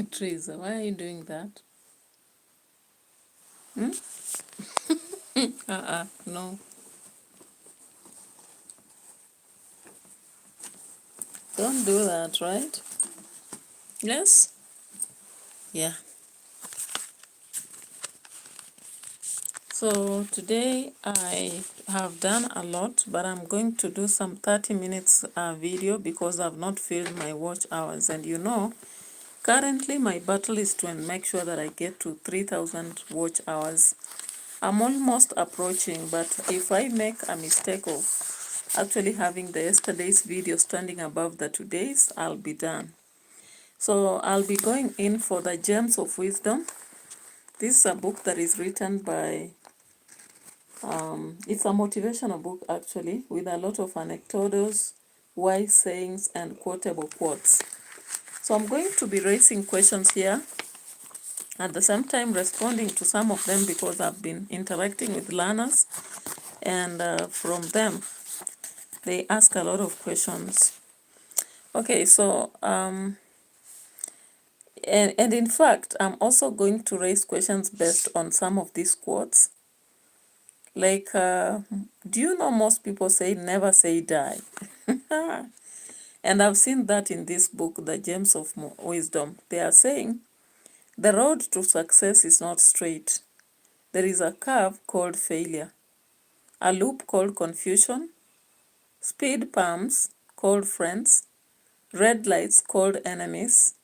Teresa, why are you doing that? Hmm? No. Don't do that, right? Yes? Yeah. So today I have done a lot, but I'm going to do some 30 minutes video because I've not filled my watch hours. And currently my battle is to make sure that I get to 3,000 watch hours. I'm almost approaching, but if I make a mistake of actually having the yesterday's video standing above the today's, I'll be done. So I'll be going in for the Gems of Wisdom. This is a book that is written by, it's a motivational book actually, with a lot of anecdotes, wise sayings, and quotable quotes. So I'm going to be raising questions here, at the same time responding to some of them because I've been interacting with learners, and from them, they ask a lot of questions. Okay, so and in fact, I'm also going to raise questions based on some of these quotes. Like, do you know most people say never say die? And I've seen that in this book, The Gems of Wisdom. They are saying the road to success is not straight. There is a curve called failure, a loop called confusion, speed bumps called friends, red lights called enemies,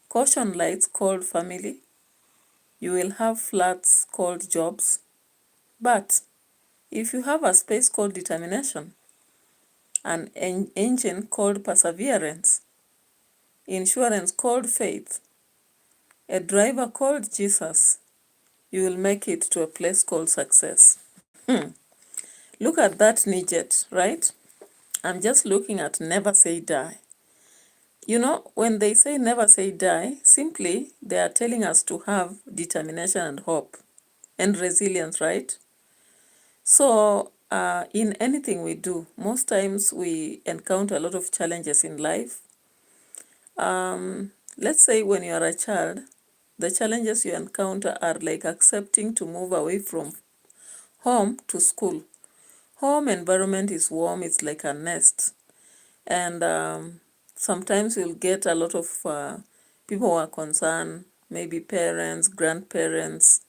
caution lights called family. You will have flats called jobs. But if you have a space called determination, an engine called perseverance, insurance called faith, a driver called Jesus, you will make it to a place called success. Look at that Nijet, right? I'm just looking at never say die. When they say never say die, simply they are telling us to have determination and hope and resilience, right? So in anything we do, most times we encounter a lot of challenges in life. Let's say when you are a child, the challenges you encounter are like accepting to move away from home to school. Home environment is warm, it's like a nest. And sometimes you'll get a lot of people who are concerned, maybe parents, grandparents.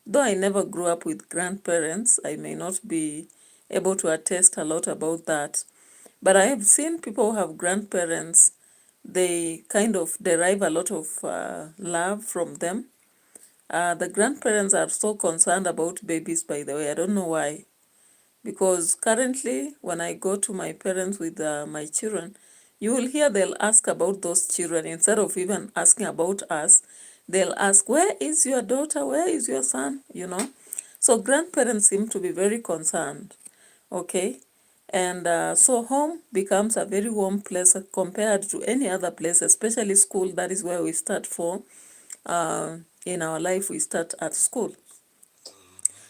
Though I never grew up with grandparents, I may not be able to attest a lot about that. But I have seen people who have grandparents, they kind of derive a lot of love from them. The grandparents are so concerned about babies, by the way. I don't know why. Because currently, when I go to my parents with my children, you will hear they'll ask about those children. Instead of even asking about us, they'll ask, where is your daughter? Where is your son? So grandparents seem to be very concerned. Okay. And so home becomes a very warm place compared to any other place, especially school. That is where we start for. In our life, we start at school.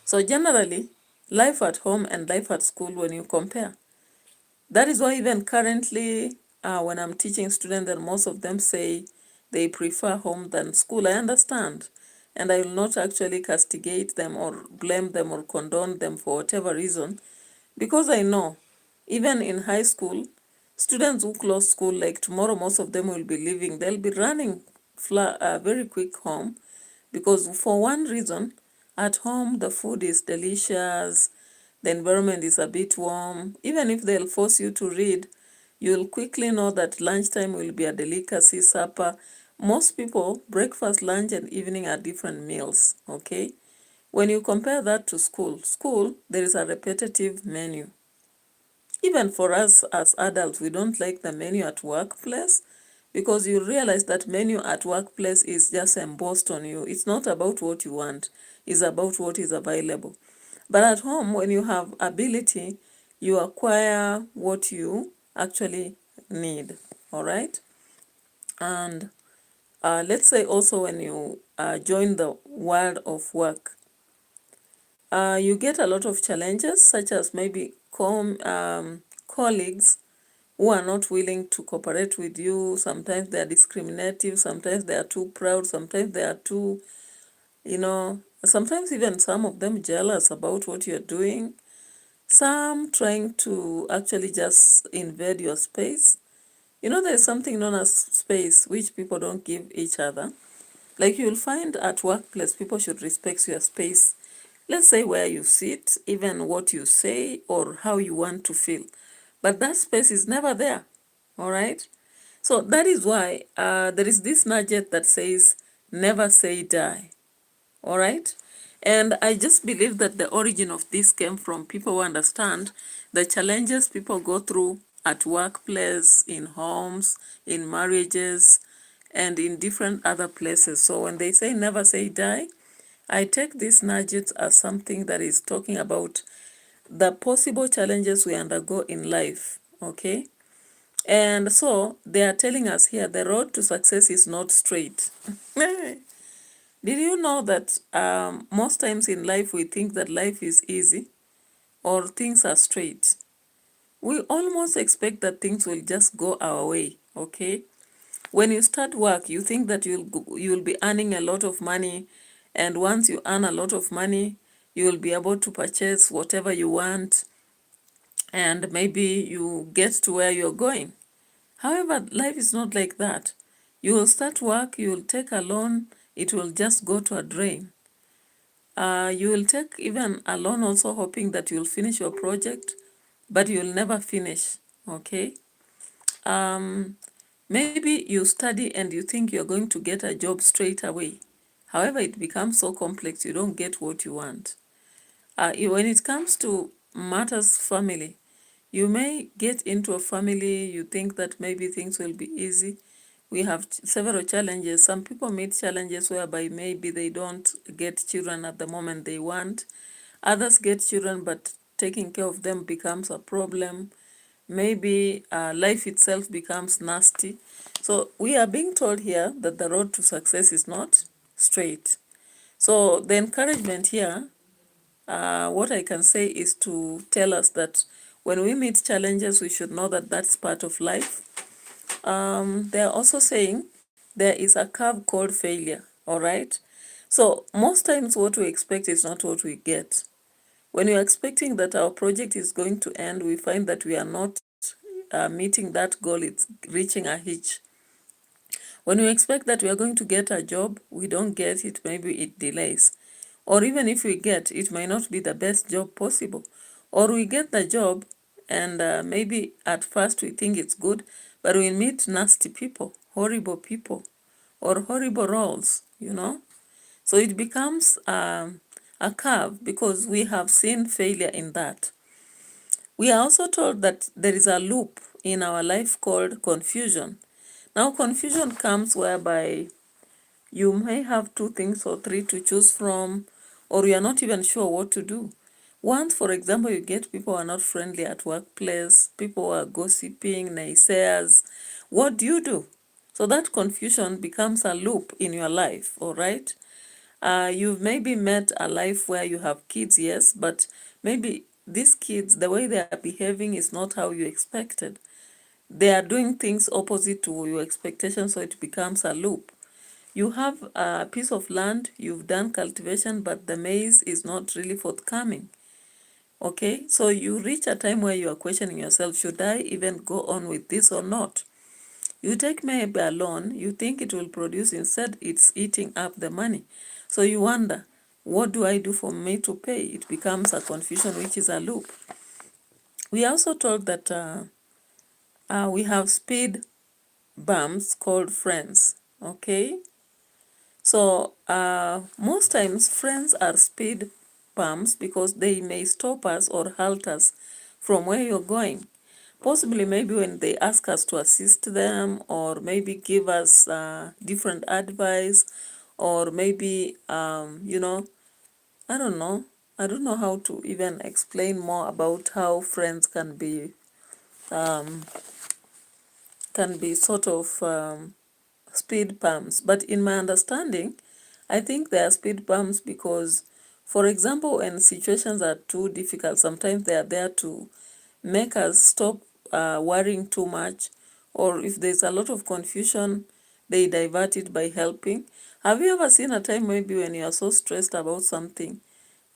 So generally, life at home and life at school, when you compare, that is why even currently, when I'm teaching students, and most of them say they prefer home than school, I understand. And I will not actually castigate them or blame them or condone them for whatever reason, because I know, even in high school, students who close school, like tomorrow, most of them will be leaving. They'll be running very quick home, because for one reason, at home, the food is delicious, the environment is a bit warm. Even if they'll force you to read, you'll quickly know that lunchtime will be a delicacy, supper. Most people, breakfast, lunch, and evening are different meals, okay? When you compare that to school, there is a repetitive menu. Even for us as adults, we don't like the menu at workplace, because you realize that menu at workplace is just embossed on you. It's not about what you want, it's about what is available. But at home, when you have ability, you acquire what you actually need, all right? And let's say also when you join the world of work, you get a lot of challenges, such as maybe colleagues who are not willing to cooperate with you. Sometimes they are discriminative, sometimes they are too proud, sometimes they are too, sometimes even some of them jealous about what you're doing. Some trying to actually just invade your space. There's something known as space, which people don't give each other. Like you'll find at workplace, people should respect your space. Let's say where you sit, even what you say, or how you want to feel. But that space is never there. All right? So that is why there is this nugget that says, never say die. All right? And I just believe that the origin of this came from people who understand the challenges people go through at workplace, in homes, in marriages, and in different other places. So when they say never say die, I take these nuggets as something that is talking about the possible challenges we undergo in life, okay? And so they are telling us here the road to success is not straight. Did you know that most times in life we think that life is easy or things are straight? We almost expect that things will just go our way, okay? When you start work, you think that you'll be earning a lot of money, and once you earn a lot of money, you will be able to purchase whatever you want, and maybe you get to where you're going. However, life is not like that. You will start work, you will take a loan, it will just go to a drain. You will take even a loan also hoping that you'll finish your project, but you'll never finish, okay? Maybe you study and you think you're going to get a job straight away. However, it becomes so complex, you don't get what you want. When it comes to matters family, you may get into a family, you think that maybe things will be easy. We have several challenges. Some people meet challenges whereby maybe they don't get children at the moment they want. Others get children, but taking care of them becomes a problem. Maybe life itself becomes nasty. So we are being told here that the road to success is not straight. So the encouragement here, what I can say is to tell us that when we meet challenges, we should know that that's part of life. They are also saying there is a curve called failure, all right? So most times what we expect is not what we get. When we are expecting that our project is going to end, we find that we are not meeting that goal, it's reaching a hitch. When we expect that we are going to get a job, we don't get it, maybe it delays. Or even if we get, it may not be the best job possible. Or we get the job and maybe at first we think it's good, but we meet nasty people, horrible people, or horrible roles. So it becomes a curve because we have seen failure in that. We are also told that there is a loop in our life called confusion. Now, confusion comes whereby you may have two things or three to choose from, or you are not even sure what to do. Once, for example, you get people who are not friendly at workplace, people who are gossiping, naysayers. What do you do? So that confusion becomes a loop in your life, all right? You've maybe met a life where you have kids, yes, but maybe these kids, the way they are behaving is not how you expected. They are doing things opposite to your expectations, so it becomes a loop. You have a piece of land, you've done cultivation, but the maize is not really forthcoming. Okay, so you reach a time where you are questioning yourself, should I even go on with this or not? You take maybe a loan, you think it will produce, instead it's eating up the money. So you wonder, what do I do for me to pay? It becomes a confusion, which is a loop. We are also told that we have speed bumps called friends, okay? So most times friends are speed bumps because they may stop us or halt us from where you're going. Possibly maybe when they ask us to assist them, or maybe give us different advice, or maybe, I don't know. I don't know how to even explain more about how friends can be sort of speed bumps. But in my understanding, I think they are speed bumps because, for example, when situations are too difficult, sometimes they are there to make us stop worrying too much, or if there's a lot of confusion, they divert it by helping. Have you ever seen a time maybe when you are so stressed about something,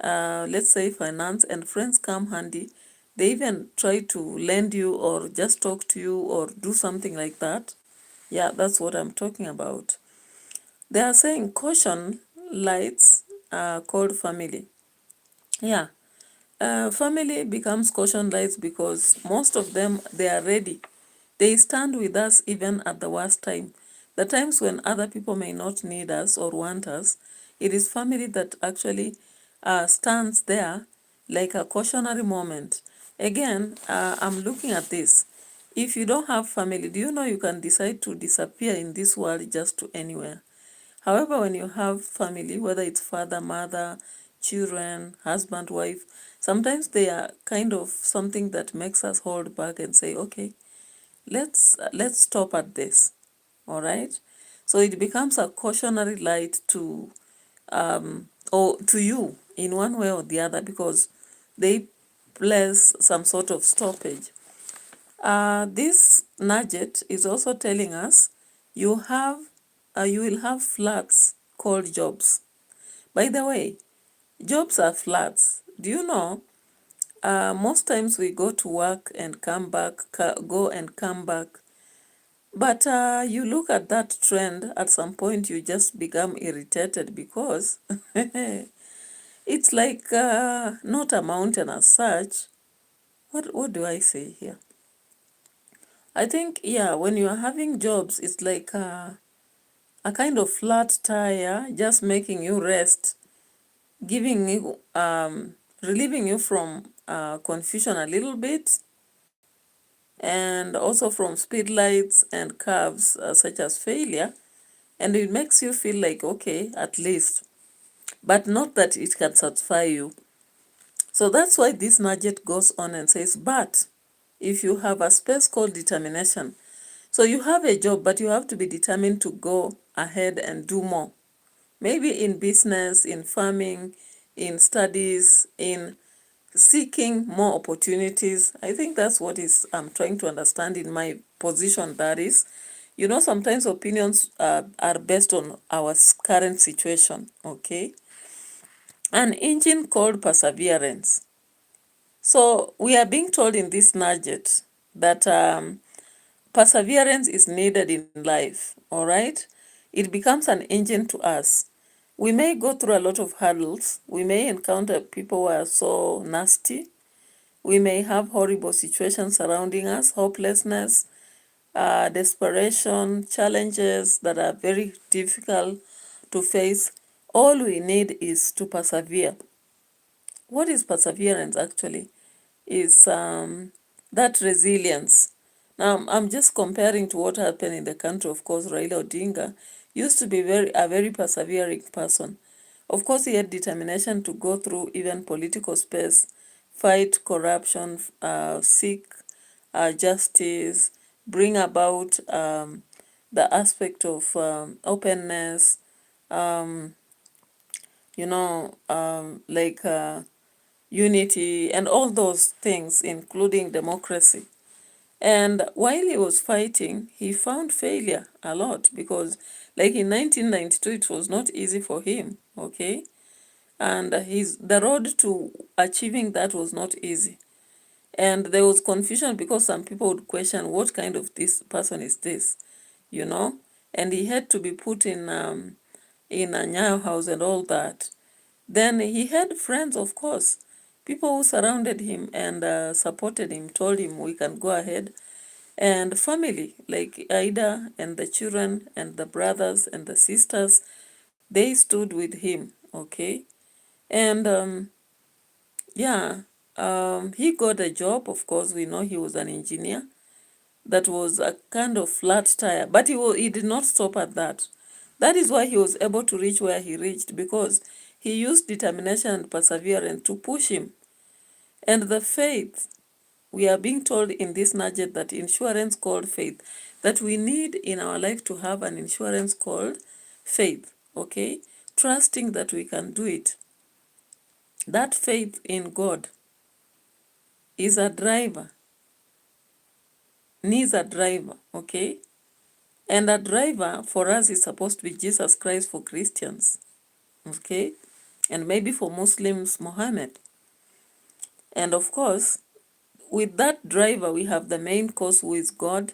let's say finance, and friends come handy? They even try to lend you or just talk to you or do something like that. Yeah, that's what I'm talking about. They are saying caution lights called family. Yeah, family becomes caution lights because most of them, they are ready. They stand with us even at the worst time. The times when other people may not need us or want us, it is family that actually stands there like a cautionary moment. Again, I'm looking at this. If you don't have family, do you know you can decide to disappear in this world just to anywhere? However, when you have family, whether it's father, mother, children, husband, wife, sometimes they are kind of something that makes us hold back and say, okay, let's stop at this. All right. So it becomes a cautionary light to or to you in one way or the other, because they place some sort of stoppage. This nugget is also telling us you have you will have flats called jobs. By the way, jobs are flats. Do you know? Most times we go to work and come back, go and come back. But you look at that trend, at some point you just become irritated because it's like not a mountain as such. What do I say here? I think, yeah, when you are having jobs, it's like a kind of flat tire, just making you rest, giving you, relieving you from confusion a little bit, and also from speed lights and curves such as failure. And it makes you feel like, okay, at least, but not that it can satisfy you. So that's why this nugget goes on and says, but if you have a space called determination, so you have a job, but you have to be determined to go ahead and do more. Maybe in business, in farming, in studies, in seeking more opportunities. I think that's what is I'm trying to understand in my position. That is, sometimes opinions are based on our current situation, okay? An engine called perseverance. So we are being told in this nugget that perseverance is needed in life, all right? It becomes an engine to us. We may go through a lot of hurdles. We may encounter people who are so nasty. We may have horrible situations surrounding us, hopelessness, desperation, challenges that are very difficult to face. All we need is to persevere. What is perseverance actually? Is that resilience. Now, I'm just comparing to what happened in the country. Of course, Raila Odinga used to be a very persevering person. Of course, he had determination to go through even political space, fight corruption, seek justice, bring about the aspect of openness, um, like unity and all those things, including democracy. And while he was fighting, he found failure a lot because, like in 1992, it was not easy for him, okay? And the road to achieving that was not easy. And there was confusion because some people would question what kind of this person is this, you know? And he had to be put in a Nyayo house and all that. Then he had friends, of course, people who surrounded him and supported him, told him we can go ahead. And family, like Ida and the children and the brothers and the sisters, they stood with him, okay? And yeah, he got a job. Of course, we know he was an engineer. That was a kind of flat tire, but he did not stop at that. That is why he was able to reach where he reached, because he used determination and perseverance to push him. And the faith, we are being told in this nugget that insurance called faith, that we need in our life to have an insurance called faith, okay? Trusting that we can do it. That faith in God is a driver needs a driver, okay? And a driver for us is supposed to be Jesus Christ for Christians, okay? And maybe for Muslims, Muhammad. And of course, with that driver, we have the main cause, who is God.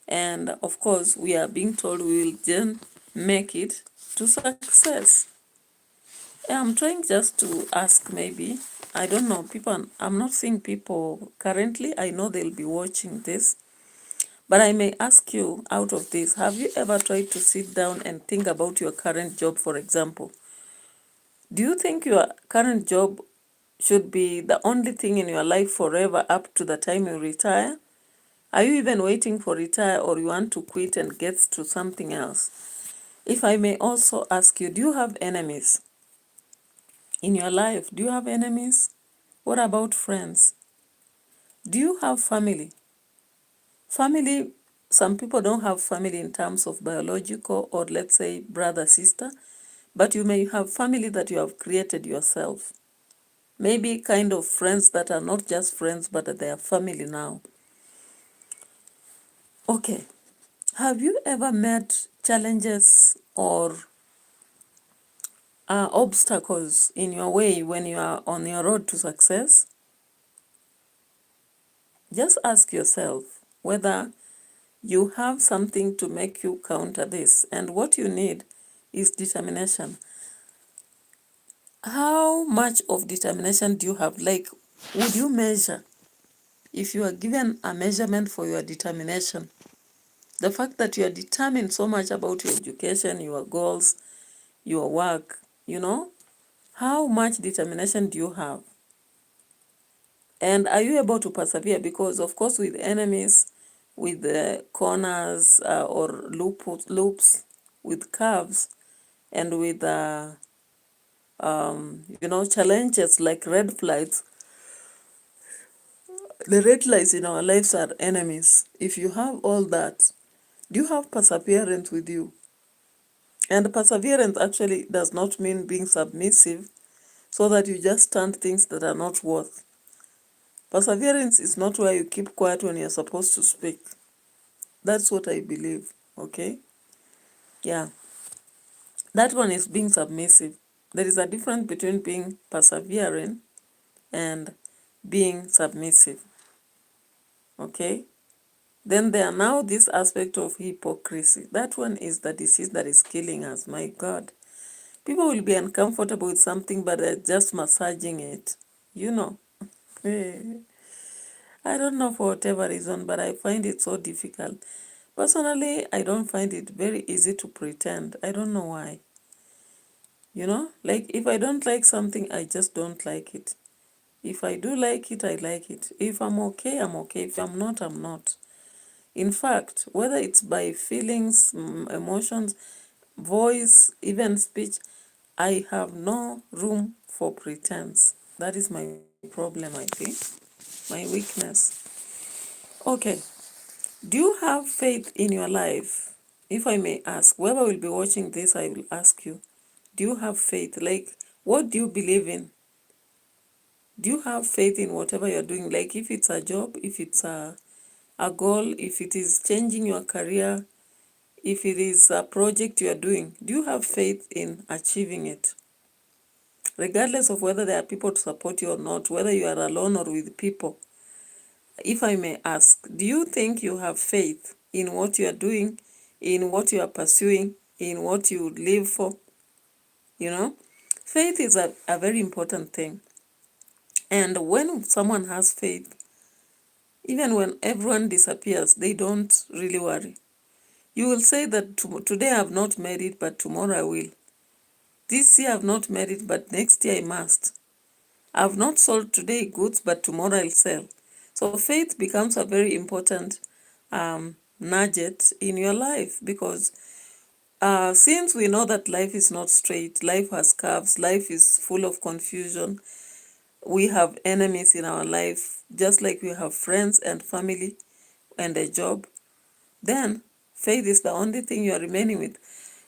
And of course, we are being told we will then make it to success. I'm trying just to ask, maybe, I don't know, people, I'm not seeing people currently. I know they'll be watching this. But I may ask you out of this, have you ever tried to sit down and think about your current job, for example? Do you think your current job should be the only thing in your life forever up to the time you retire? Are you even waiting for retire, or you want to quit and get to something else? If I may also ask you, do you have enemies in your life? Do you have enemies? What about friends? Do you have family? Family, some people don't have family in terms of biological or, let's say, brother, sister, but you may have family that you have created yourself. Maybe kind of friends that are not just friends, but they are family now. Okay. Have you ever met challenges or obstacles in your way when you are on your road to success? Just ask yourself whether you have something to make you counter this, and what you need is determination. How much of determination do you have? Like, would you measure, if you are given a measurement for your determination, the fact that you are determined so much about your education, your goals, your work, how much determination do you have? And are you able to persevere? Because, of course, with enemies, with the corners or loops, with curves, and with challenges like red flags, the red lights in our lives are enemies. If you have all that, do you have perseverance with you? And perseverance actually does not mean being submissive so that you just stand things that are not worth. Perseverance is not where you keep quiet when you're supposed to speak. That's what I believe, okay? Yeah. That one is being submissive. There is a difference between being persevering and being submissive, okay? Then there are now this aspect of hypocrisy. That one is the disease that is killing us, my God. People will be uncomfortable with something, but they're just massaging it, you know. I don't know for whatever reason, but I find it so difficult. Personally, I don't find it very easy to pretend. I don't know why. Like if I don't like something, I just don't like it. If I do like it, I like it. If I'm okay, I'm okay. If I'm not, I'm not. In fact, whether it's by feelings, emotions, voice, even speech, I have no room for pretense. That is my problem, I think. My weakness. Okay. Do you have faith in your life? If I may ask, whoever will be watching this, I will ask you, do you have faith? Like, what do you believe in? Do you have faith in whatever you're doing? Like, if it's a job, if it's a goal, if it is changing your career, if it is a project you are doing, do you have faith in achieving it? Regardless of whether there are people to support you or not, whether you are alone or with people, if I may ask, do you think you have faith in what you are doing, in what you are pursuing, in what you live for? Faith is a very important thing. And when someone has faith, even when everyone disappears, they don't really worry. You will say that today I have not made it, but tomorrow I will. This year I have not made it, but next year I must. I have not sold today goods, but tomorrow I'll sell. So faith becomes a very important nugget in your life, because since we know that life is not straight, life has curves, life is full of confusion, we have enemies in our life, just like we have friends and family and a job, then faith is the only thing you are remaining with.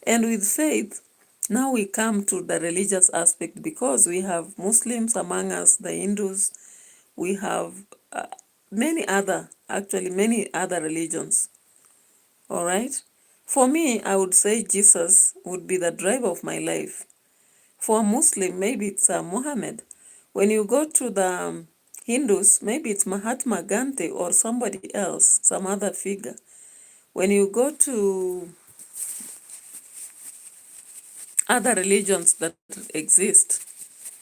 And with faith, now we come to the religious aspect, because we have Muslims among us, the Hindus, we have many other actually many other religions. All right. For me, I would say Jesus would be the drive of my life. For a Muslim, maybe it's Muhammad. When you go to the Hindus, maybe it's Mahatma Gandhi or somebody else, some other figure. When you go to other religions that exist,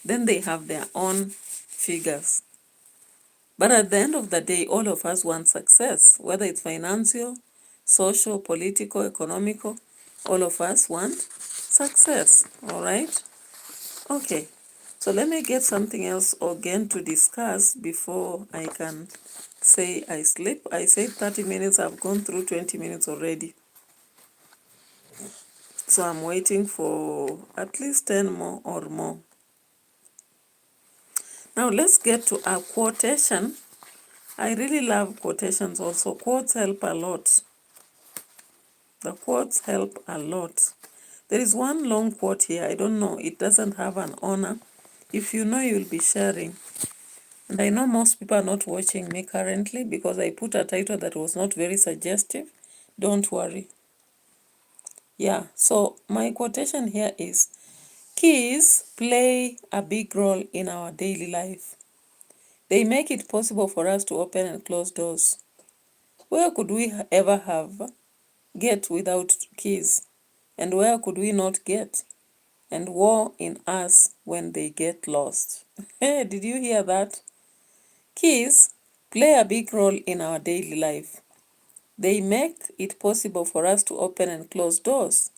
then they have their own figures. But at the end of the day, all of us want success, whether it's financial, social, political, economical, all of us want success, all right? Okay, so let me get something else again to discuss before I can say I sleep. I said 30 minutes, I've gone through 20 minutes already. So I'm waiting for at least 10 more or more. Now let's get to a quotation. I really love quotations also. Quotes help a lot. The quotes help a lot. There is one long quote here. I don't know. It doesn't have an owner. If you know, you'll be sharing. And I know most people are not watching me currently because I put a title that was not very suggestive. Don't worry. Yeah, so my quotation here is, keys play a big role in our daily life. They make it possible for us to open and close doors. Where could we ever get without keys? And where could we not get? And woe in us when they get lost. Hey, did you hear that? Keys play a big role in our daily life. They make it possible for us to open and close doors.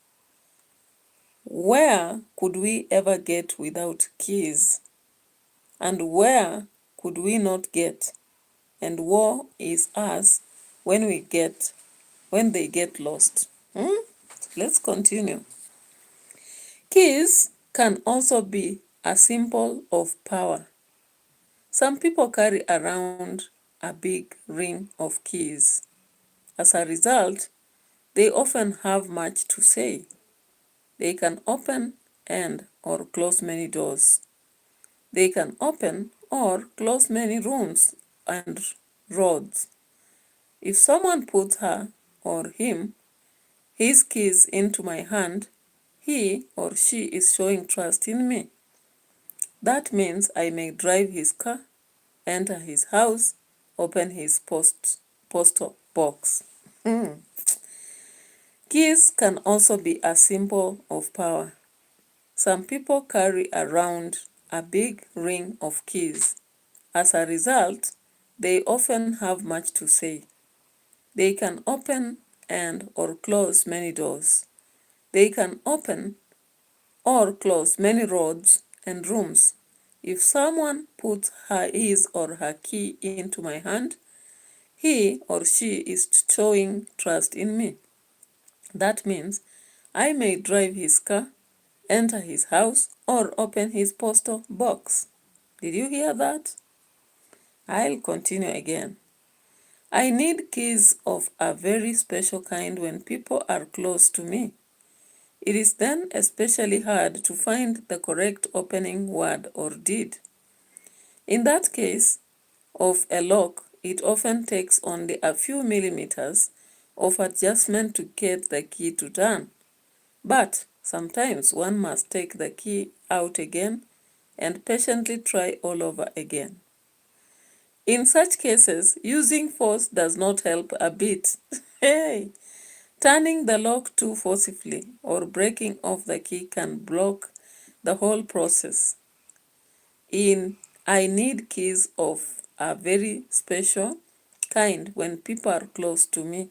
Where could we ever get without keys? And where could we not get? And woe is us when they get lost. Let's continue. Keys can also be a symbol of power. Some people carry around a big ring of keys. As a result, they often have much to say. They can open and or close many doors. They can open or close many rooms and roads. If someone puts her or his keys into my hand, he or she is showing trust in me. That means I may drive his car, enter his house, open his postal box. Keys can also be a symbol of power. Some people carry around a big ring of keys. As a result, they often have much to say. They can open and or close many doors. They can open or close many roads and rooms. If someone puts his or her key into my hand, he or she is showing trust in me. That means I may drive his car, enter his house, or open his postal box. Did you hear that? I'll continue again. I need keys of a very special kind when people are close to me. It is then especially hard to find the correct opening word or deed. In that case of a lock, it often takes only a few millimeters of adjustment to get the key to turn. But sometimes one must take the key out again and patiently try all over again. In such cases, using force does not help a bit. Hey! Turning the lock too forcibly or breaking off the key can block the whole process. I need keys of a very special kind when people are close to me.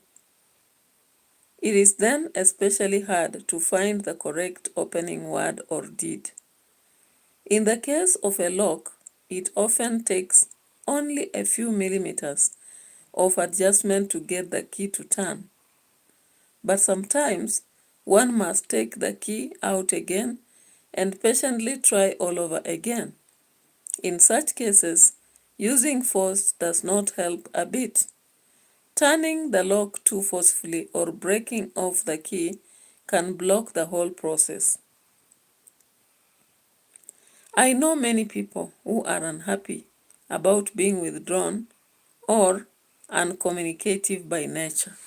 It is then especially hard to find the correct opening word or deed. In the case of a lock, it often takes only a few millimeters of adjustment to get the key to turn. But sometimes one must take the key out again and patiently try all over again. In such cases, using force does not help a bit. Turning the lock too forcefully or breaking off the key can block the whole process. I know many people who are unhappy about being withdrawn or and communicative by nature.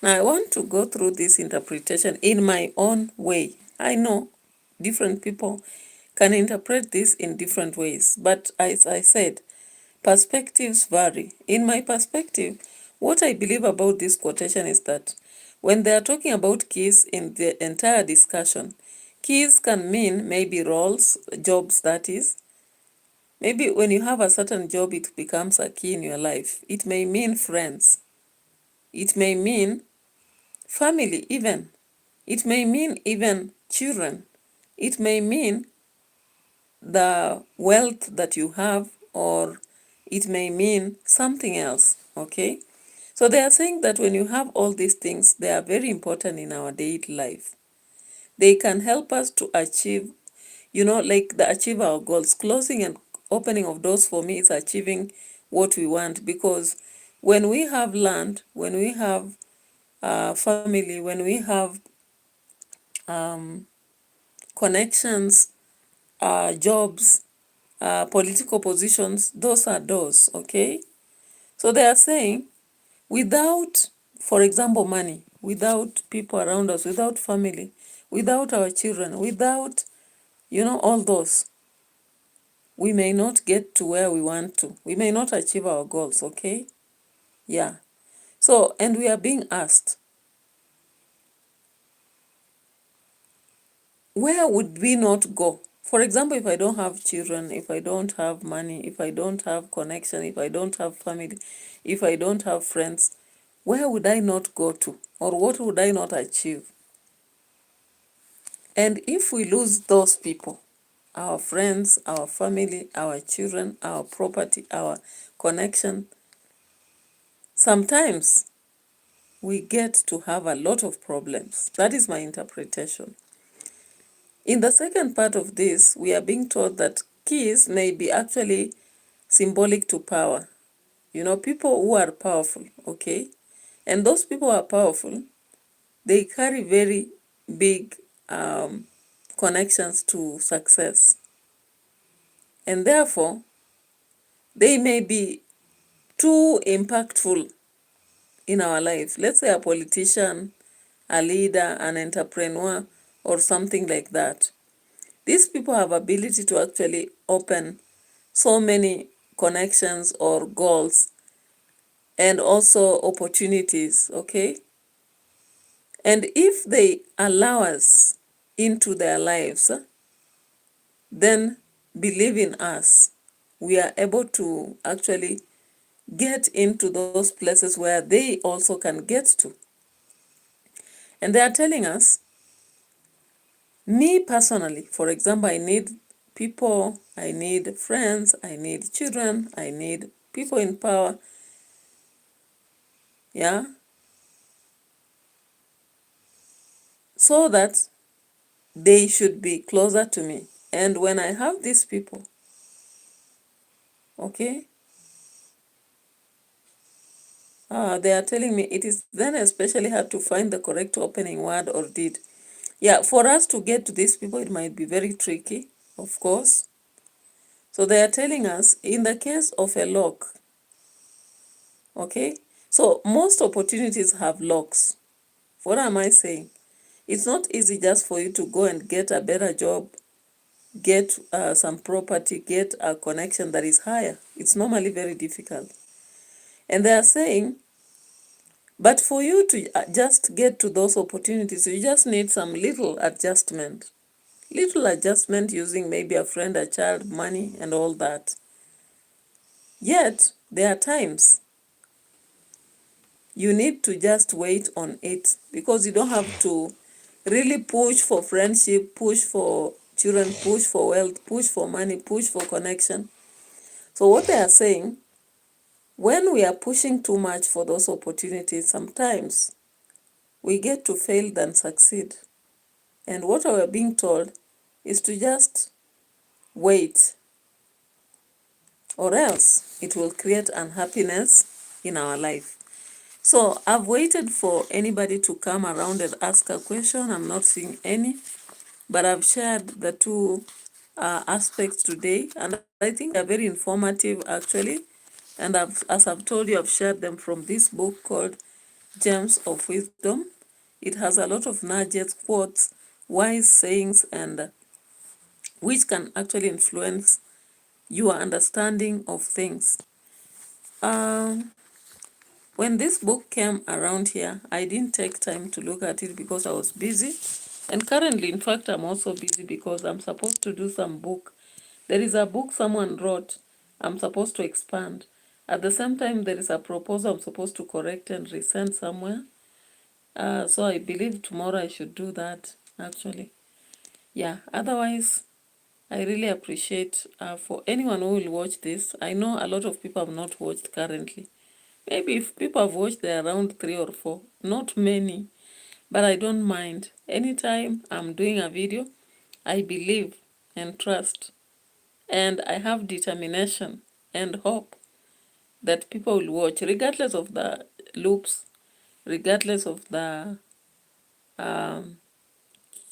Now, I want to go through this interpretation in my own way. I know different people can interpret this in different ways, but as I said, perspectives vary. In my perspective, what I believe about this quotation is that when they are talking about keys in the entire discussion, keys can mean maybe roles, jobs, that is. Maybe when you have a certain job, it becomes a key in your life. It may mean friends. It may mean family even. It may mean even children. It may mean the wealth that you have, or it may mean something else, okay? So they are saying that when you have all these things, they are very important in our daily life. They can help us to achieve, achieve our goals. Closing and opening of doors for me is achieving what we want, because when we have land, when we have family, when we have connections, jobs, political positions, those are doors, okay? So they are saying without, for example, money, without people around us, without family, without our children, without, all those, we may not get to where we want to. We may not achieve our goals, okay? Yeah. So, and we are being asked, where would we not go? For example, if I don't have children, if I don't have money, if I don't have connection, if I don't have family, if I don't have friends, where would I not go to? Or what would I not achieve? And if we lose those people, our friends, our family, our children, our property, our connection, sometimes we get to have a lot of problems. That is my interpretation. In the second part of this, we are being told that keys may be actually symbolic to power. People who are powerful, okay? And those people who are powerful, they carry very big connections to success. And therefore, they may be too impactful in our life. Let's say a politician, a leader, an entrepreneur, or something like that. These people have ability to actually open so many connections or goals and also opportunities, okay? And if they allow us into their lives, then believe in us, we are able to actually get into those places where they also can get to. And they are telling us, me personally, for example, I need people, I need friends, I need children, I need people in power, yeah, so that they should be closer to me. And when I have these people, okay, they are telling me it is then especially hard to find the correct opening word or deed. Yeah, for us to get to these people, it might be very tricky, of course. So they are telling us, in the case of a lock, okay, so most opportunities have locks. What am I saying? It's not easy just for you to go and get a better job, get some property, get a connection that is higher. It's normally very difficult. And they are saying, but for you to just get to those opportunities, you just need some little adjustment. Little adjustment using maybe a friend, a child, money, and all that. Yet, there are times you need to just wait on it, because you don't have to really push for friendship, push for children, push for wealth, push for money, push for connection. So what they are saying, when we are pushing too much for those opportunities, sometimes we get to fail than succeed. And what we are being told is to just wait, or else it will create unhappiness in our life. So I've waited for anybody to come around and ask a question. I'm not seeing any, but I've shared the two aspects today, and I think they're very informative actually, And as I've told you, I've shared them from this book called Gems of Wisdom. It has a lot of nuggets, quotes, wise sayings, and which can actually influence your understanding of things. When this book came around here, I didn't take time to look at it because I was busy. And currently, in fact, I'm also busy because I'm supposed to do some book. There is a book someone wrote I'm supposed to expand. At the same time, there is a proposal I'm supposed to correct and resend somewhere. So I believe tomorrow I should do that, actually. Yeah, otherwise, I really appreciate for anyone who will watch this. I know a lot of people have not watched currently. Maybe if people have watched, they're around 3 or 4. Not many, but I don't mind. Anytime I'm doing a video, I believe and trust, and I have determination and hope that people will watch, regardless of the loops, regardless of the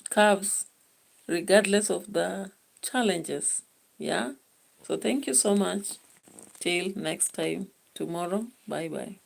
curves, regardless of the challenges. Yeah? So thank you so much. Till next time, tomorrow. Bye bye.